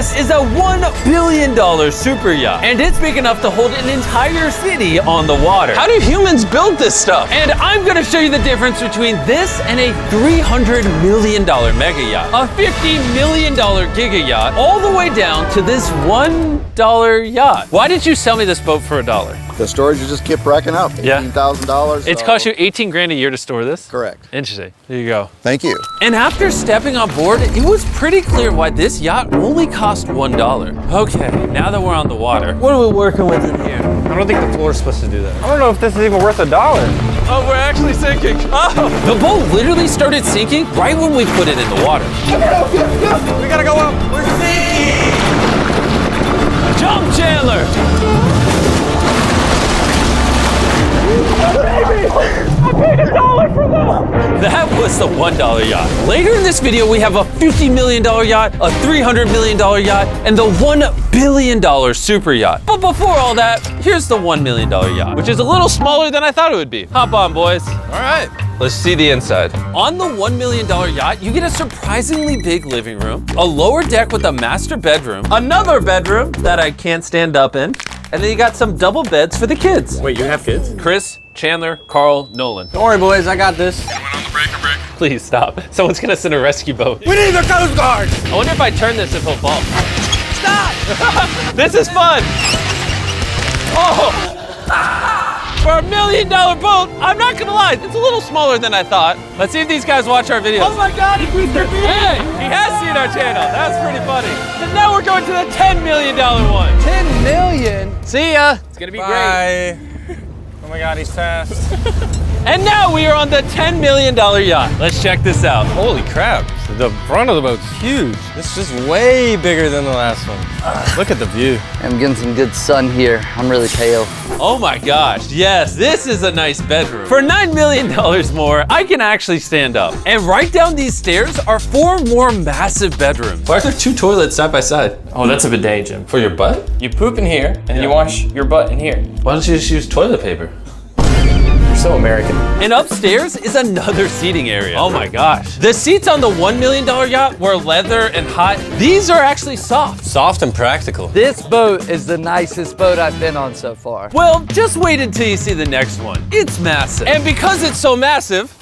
This is a $1 billion super yacht, and it's big enough to hold an entire city on the water. How do humans build this stuff? And I'm gonna show you the difference between this and a $300 million mega yacht, a $50 million giga yacht, all the way down to this $1 yacht. Why did you sell me this boat for $1? The storage just kept racking up. Yeah. $18,000. It's cost you 18 grand a year to store this? Correct. Interesting. There you go. Thank you. And after stepping on board, it was pretty clear why this yacht only cost $1. Okay, now that we're on the water, what are we working with in here? I don't think the floor is supposed to do that. I don't know if this is even worth $1. Oh, we're actually sinking. Oh! The boat literally started sinking right when we put it in the water. We gotta go up. We're sinking. Jump, Chandler! That was the $1 yacht. Later in this video, we have a $50 million yacht, a $300 million yacht, and the $1 billion super yacht. But before all that, here's the $1 million yacht, which is a little smaller than I thought it would be. Hop on, boys. All right, let's see the inside. On the $1 million yacht, you get a surprisingly big living room, a lower deck with a master bedroom, another bedroom that I can't stand up in, and then you got some double beds for the kids. Wait, you have kids? Chris, Chandler, Carl, Nolan. Don't worry, boys, I got this. Please stop. Someone's gonna send a rescue boat. We need the Coast Guard! I wonder if I turn this if he'll fall. Stop! This is fun! Oh! For $1 million boat, I'm not gonna lie, it's a little smaller than I thought. Let's see if these guys watch our videos. Oh my God, he tweets their feet! Hey, he has seen our channel. That's pretty funny. And now we're going to the $10 million one. 10 million? See ya. It's gonna be great. Bye. Oh my God, he's fast. And now we are on the $10 million yacht. Let's check this out. Holy crap, the front of the boat's huge. This is way bigger than the last one. Look at the view. I'm getting some good sun here. I'm really pale. Oh my gosh, yes, this is a nice bedroom. For $9 million more, I can actually stand up. And right down these stairs are 4 more massive bedrooms. Why are there 2 toilets side by side? Oh, that's a bidet, Jim. For your butt? You poop in here, and you wash your butt in here. Why don't you just use toilet paper? You're so American. And upstairs is another seating area. Oh my gosh. The seats on the $1 million yacht were leather and hot. These are actually soft. Soft and practical. This boat is the nicest boat I've been on so far. Well, just wait until you see the next one. It's massive. And because it's so massive,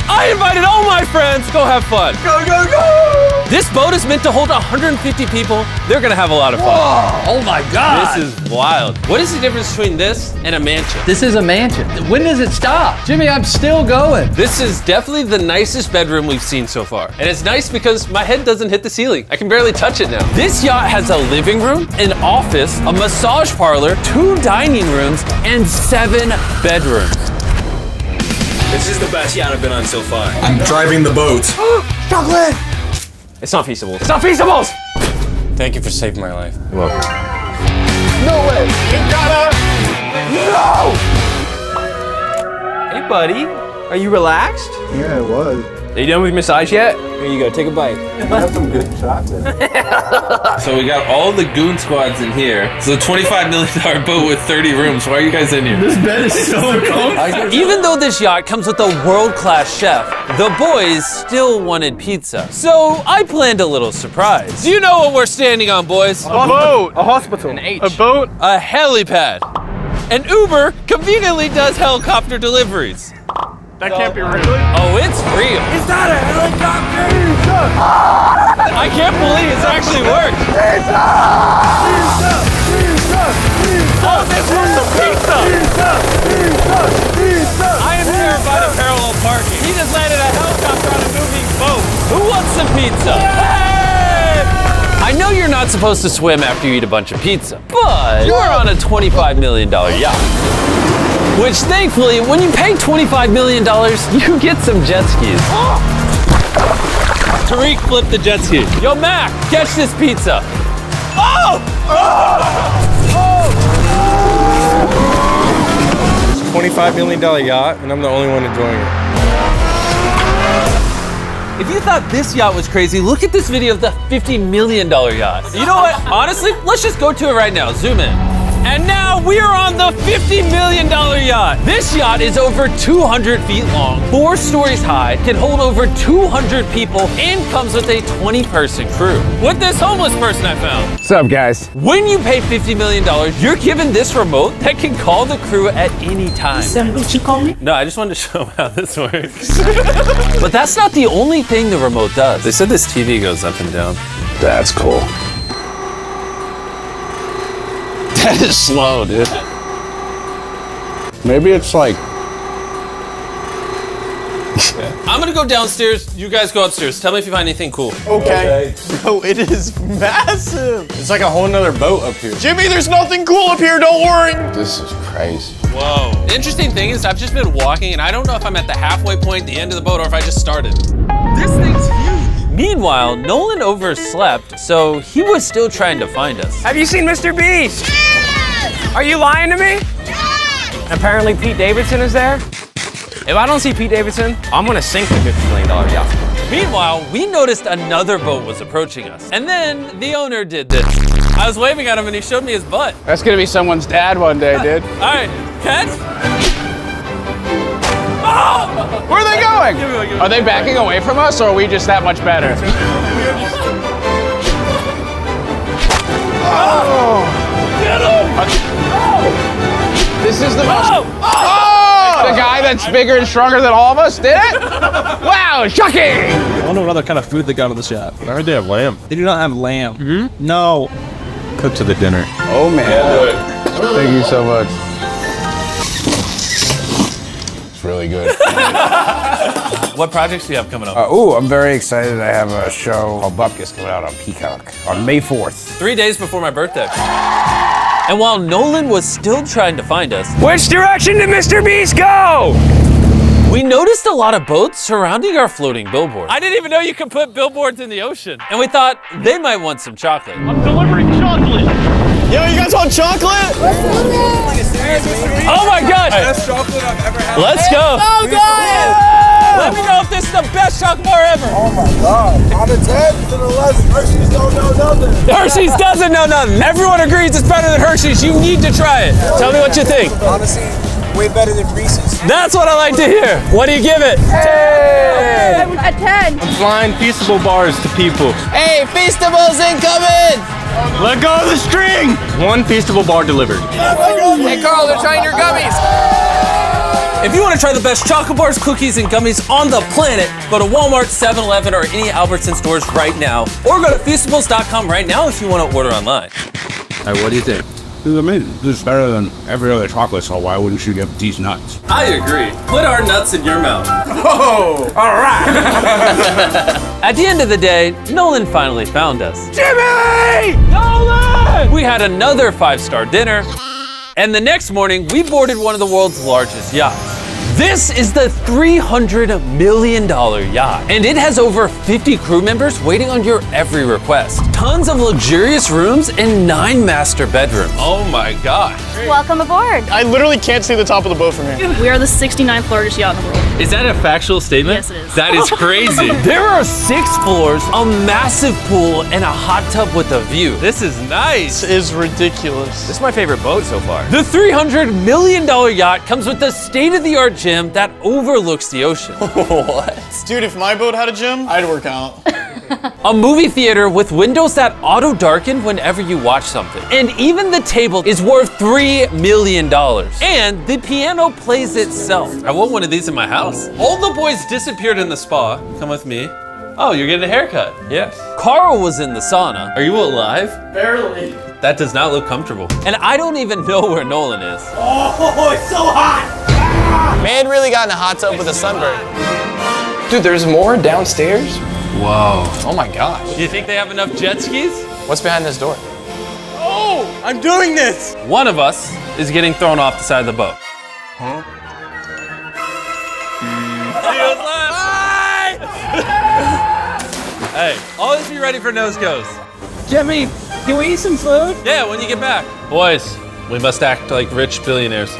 I invited all my friends. Go have fun. Go, go, go! This boat is meant to hold 150 people. They're gonna have a lot of fun. Oh my God. This is wild. What is the difference between this and a mansion? This is a mansion. When does it stop? Jimmy, I'm still going. This is definitely the nicest bedroom we've seen so far. And it's nice because my head doesn't hit the ceiling. I can barely touch it now. This yacht has a living room, an office, a massage parlor, 2 dining rooms, and 7 bedrooms. This is the best yacht I've been on so far. I'm driving the boat. Chocolate! It's not feasible. It's not feasible! Thank you for saving my life. You're welcome. No way! You gotta! No! Hey, buddy. Are you relaxed? Yeah, it was. Are you done with your massage yet? Here you go. Take a bite. I have some good chocolate. So we got all the goon squads in here. It's a $25 million boat with 30 rooms. Why are you guys in here? This bed is so comfy. Even though this yacht comes with a world-class chef, the boys still wanted pizza. So I planned a little surprise. Do you know what we're standing on, boys? A boat! A hospital. An H. A boat? A helipad. And Uber conveniently does helicopter deliveries. That can't be real. Oh, it's real. Is that a helicopter? I can't believe it's actually worked. Oh, this was the pizza. I am terrified of parallel parking. He just landed a helicopter on a moving boat. Who wants some pizza? Hey! I know you're not supposed to swim after you eat a bunch of pizza, but you're on a $25 million yacht. Which thankfully, when you pay $25 million, you get some jet skis. Tariq flipped the jet ski. Yo, Mac, catch this pizza. Oh! $25 million yacht, and I'm the only one enjoying it. If you thought this yacht was crazy, look at this video of the $50 million yacht. You know what? Honestly, let's just go to it right now. Zoom in. And now we're on the $50 million yacht. This yacht is over 200 feet long, 4 stories high, can hold over 200 people, and comes with a 20-person crew. With this homeless person I found. What's up, guys? When you pay $50 million, you're given this remote that can call the crew at any time. No, I just wanted to show them how this works. But that's not the only thing the remote does. They said this TV goes up and down. That's cool. That is slow, dude. Maybe it's like... I'm gonna go downstairs, you guys go upstairs. Tell me if you find anything cool. Okay. Bro, it is massive. It's like a whole nother boat up here. Jimmy, there's nothing cool up here, don't worry. This is crazy. Whoa. The interesting thing is I've just been walking and I don't know if I'm at the halfway point, the end of the boat, or if I just started. This thing's huge. Meanwhile, Nolan overslept, so he was still trying to find us. Have you seen Mr. Beast? Yes! Are you lying to me? Yes! Apparently Pete Davidson is there. If I don't see Pete Davidson, I'm gonna sink the $50 million yacht. Meanwhile, we noticed another boat was approaching us. And then the owner did this. I was waving at him and he showed me his butt. That's gonna be someone's dad one day, dude. All right, catch. Where are they going? Are they backing away from us, or are we just that much better? This is the most... Oh! The guy that's bigger and stronger than all of us did it? Wow, shocking! I wonder what other kind of food they got on the shop. I heard they have lamb. They do not have lamb. No. Cook to the dinner. Oh, man. Thank you so much. It's really good. What projects do you have coming up? I'm very excited. I have a show called Bupkis coming out on Peacock on May 4th. 3 days before my birthday. And while Nolan was still trying to find us, Which direction did Mr. Beast go? we noticed a lot of boats surrounding our floating billboard. I didn't even know you could put billboards in the ocean. And we thought they might want some chocolate. Yo, you guys want chocolate? Oh my God! Best chocolate I've ever had. Let's go! Oh, God! Let me know if this is the best chocolate bar ever. Oh my God. Out of 10 to the 11. Hershey's don't know nothing. Hershey's doesn't know nothing. Everyone agrees it's better than Hershey's. You need to try it. Tell me what you think. Honestly, way better than Reese's. That's what I like to hear. What do you give it? Hey! A 10. Flying Feastable bars to people. Hey, Feastables incoming! Let go of the string! 1 Feastable bar delivered. Hey, Carl, they're trying your gummies. If you want to try the best chocolate bars, cookies, and gummies on the planet, go to Walmart, 7-Eleven, or any Albertson stores right now. Or go to Feastables.com right now if you want to order online. Hey, what do you think? I mean, this is better than every other chocolate, so why wouldn't you give these nuts? I agree. Put our nuts in your mouth. Oh, all right. At the end of the day, Nolan finally found us. Jimmy! Nolan! We had another 5-star dinner, and the next morning, we boarded one of the world's largest yachts. This is the $300 million yacht, and it has over 50 crew members waiting on your every request. Tons of luxurious rooms and 9 master bedrooms. Oh my gosh. Welcome aboard. I literally can't see the top of the boat from here. We are the 69th largest yacht in the world. Is that a factual statement? Yes, it is. That is crazy. There are 6 floors, a massive pool, and a hot tub with a view. This is nice. This is ridiculous. This is my favorite boat so far. The $300 million yacht comes with a state-of-the-art gym that overlooks the ocean. What? Dude, if my boat had a gym, I'd work out. A movie theater with windows that auto-darken whenever you watch something. And even the table is worth $3 million. And the piano plays itself. I want one of these in my house. All the boys disappeared in the spa. Come with me. Oh, you're getting a haircut. Yes. Carl was in the sauna. Are you alive? Barely. That does not look comfortable. And I don't even know where Nolan is. Oh, it's so hot! Man really got in a hot tub with a sunburn. Dude, there's more downstairs? Whoa. Oh my gosh. Do you think they have enough jet skis? What's behind this door? Oh, I'm doing this! One of us is getting thrown off the side of the boat. Huh? Hey, always be ready for nose goes. Jimmy, can we eat some food? Yeah, when you get back. Boys, we must act like rich billionaires.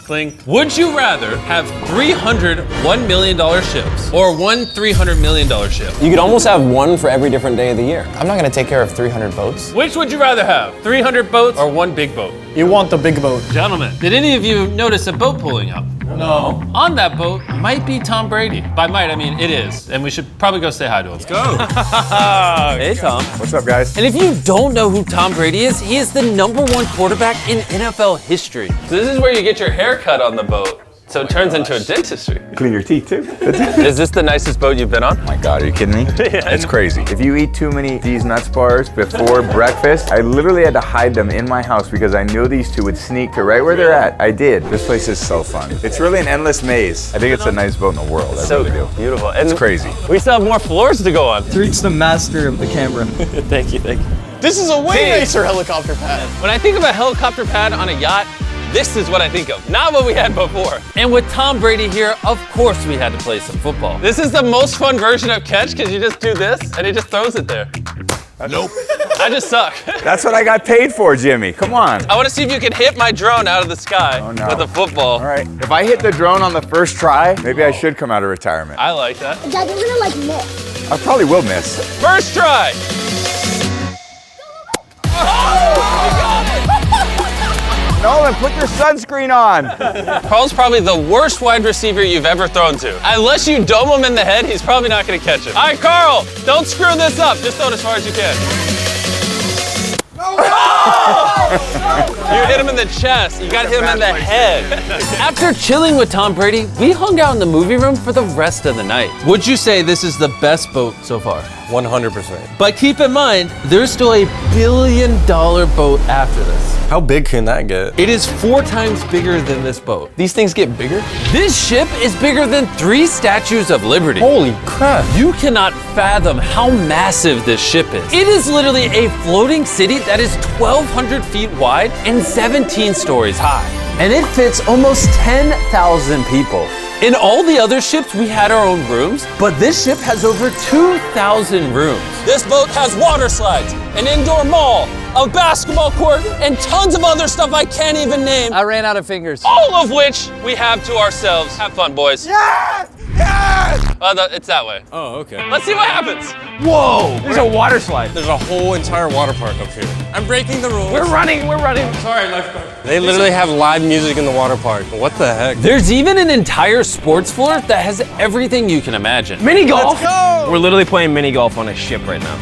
Cling. Would you rather have 300 $1 million ships or one $300 million ship? You could almost have one for every different day of the year. I'm not gonna take care of 300 boats. Which would you rather have? 300 boats or one big boat? You want the big boat. Gentlemen, did any of you notice a boat pulling up? No. On that boat might be Tom Brady. By might, I mean it is. And we should probably go say hi to him. Let's Go. Hey, Tom. What's up, guys? And if you don't know who Tom Brady is, he is the #1 quarterback in NFL history. So this is where you get your hair cut on the boat. So it turns into a dentistry. Clean your teeth too. Is this the nicest boat you've been on? My God, are you kidding me? It's crazy. If you eat too many these nuts bars before breakfast, I literally had to hide them in my house because I knew these two would sneak to right where they're at. I did. This place is so fun. It's really an endless maze. I think it's the nicest boat in the world. I really do. Beautiful. And It's crazy. we still have more floors to go on. Reach the master of the camera. Thank you, thank you. This is a way nicer helicopter pad. When I think of a helicopter pad on a yacht, this is what I think of, not what we had before. And with Tom Brady here, of course we had to play some football. This is the most fun version of catch because you just do this and he just throws it there. Nope. I just suck. That's what I got paid for, Jimmy. Come on. I want to see if you can hit my drone out of the sky no. with a football. All right. If I hit the drone on the first try, maybe I should come out of retirement. I like that. Dad, you're gonna like miss. I probably will miss. First try. Nolan, put your sunscreen on. Carl's probably the worst wide receiver you've ever thrown to. Unless you dome him in the head, he's probably not going to catch it. All right, Carl, don't screw this up. Just throw it as far as you can. You hit him in the chest. You got to hit him in the head. After chilling with Tom Brady, we hung out in the movie room for the rest of the night. Would you say this is the best boat so far? 100%. But keep in mind, there's still a $1 billion boat after this. How big can that get? It is 4 times bigger than this boat. These things get bigger? This ship is bigger than 3 statues of Liberty. Holy crap. You cannot fathom how massive this ship is. It is literally a floating city that is 1,200 feet wide and 17 stories high. And it fits almost 10,000 people. In all the other ships, we had our own rooms, but this ship has over 2,000 rooms. This boat has water slides, an indoor mall, a basketball court, and tons of other stuff I can't even name. I ran out of fingers. All of which we have to ourselves. Have fun, boys. Yes! Yes! It's that way. Oh, okay. Let's see what happens. Whoa! There's a water slide. There's a whole entire water park up here. I'm breaking the rules. We're running. Sorry, lifeguard. They literally have live music in the water park. What the heck? There's even an entire sports floor that has everything you can imagine. Mini golf. Let's go! We're literally playing mini golf on a ship right now.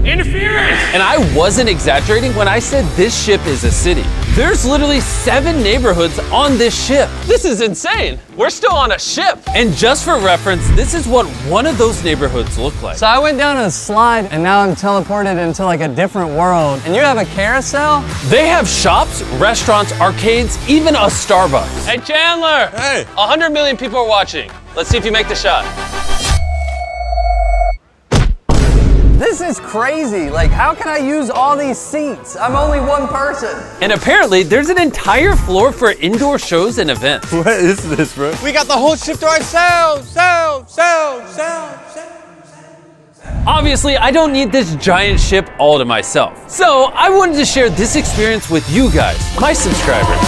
Interference. And I wasn't exaggerating when I said this ship is a city. There's literally 7 neighborhoods on this ship. This is insane. We're still on a ship. And just for reference, this is what one of those neighborhoods look like. So I went down a slide and now I'm teleported into like a different world. And you have a carousel? They have shops, restaurants, arcades, even a Starbucks. Hey, Chandler. Hey. 100 million people are watching. Let's see if you make the shot. This is crazy. Like, how can I use all these seats? I'm only one person. And apparently, there's an entire floor for indoor shows and events. What is this, bro? We got the whole ship to ourselves. Obviously, I don't need this giant ship all to myself. So I wanted to share this experience with you guys, my subscribers.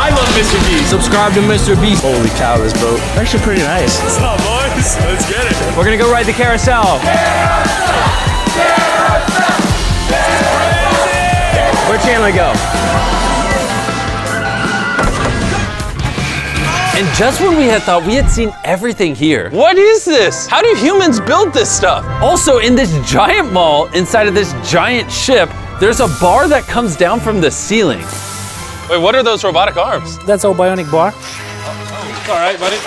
I love Mr. Beast. Subscribe to Mr. Beast. Holy cow, this boat. Actually pretty nice. What's up, boys? Let's get it. We're gonna go ride the carousel. Where'd Chandler go? And just when we had thought we had seen everything here, what is this? How do humans build this stuff? Also, in this giant mall, inside of this giant ship, there's a bar that comes down from the ceiling. Wait, what are those robotic arms? That's all bionic bar. It's all right, buddy.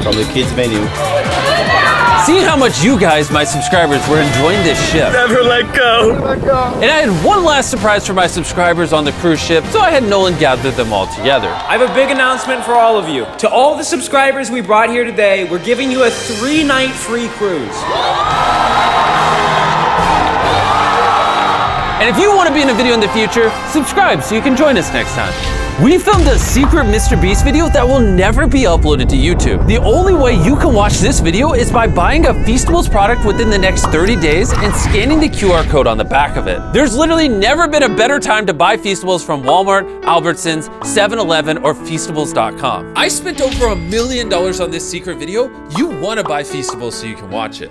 Probably kids menu. Seeing how much you guys, my subscribers, were enjoying this ship. Never let go. And I had one last surprise for my subscribers on the cruise ship, so I had Nolan gather them all together. I have a big announcement for all of you. To all the subscribers we brought here today, we're giving you a 3-night free cruise. And if you want to be in a video in the future, subscribe so you can join us next time. We filmed a secret Mr. Beast video that will never be uploaded to YouTube. The only way you can watch this video is by buying a Feastables product within the next 30 days and scanning the QR code on the back of it. There's literally never been a better time to buy Feastables from Walmart, Albertsons, 7-Eleven, or Feastables.com. I spent over $1 million on this secret video. You want to buy Feastables so you can watch it.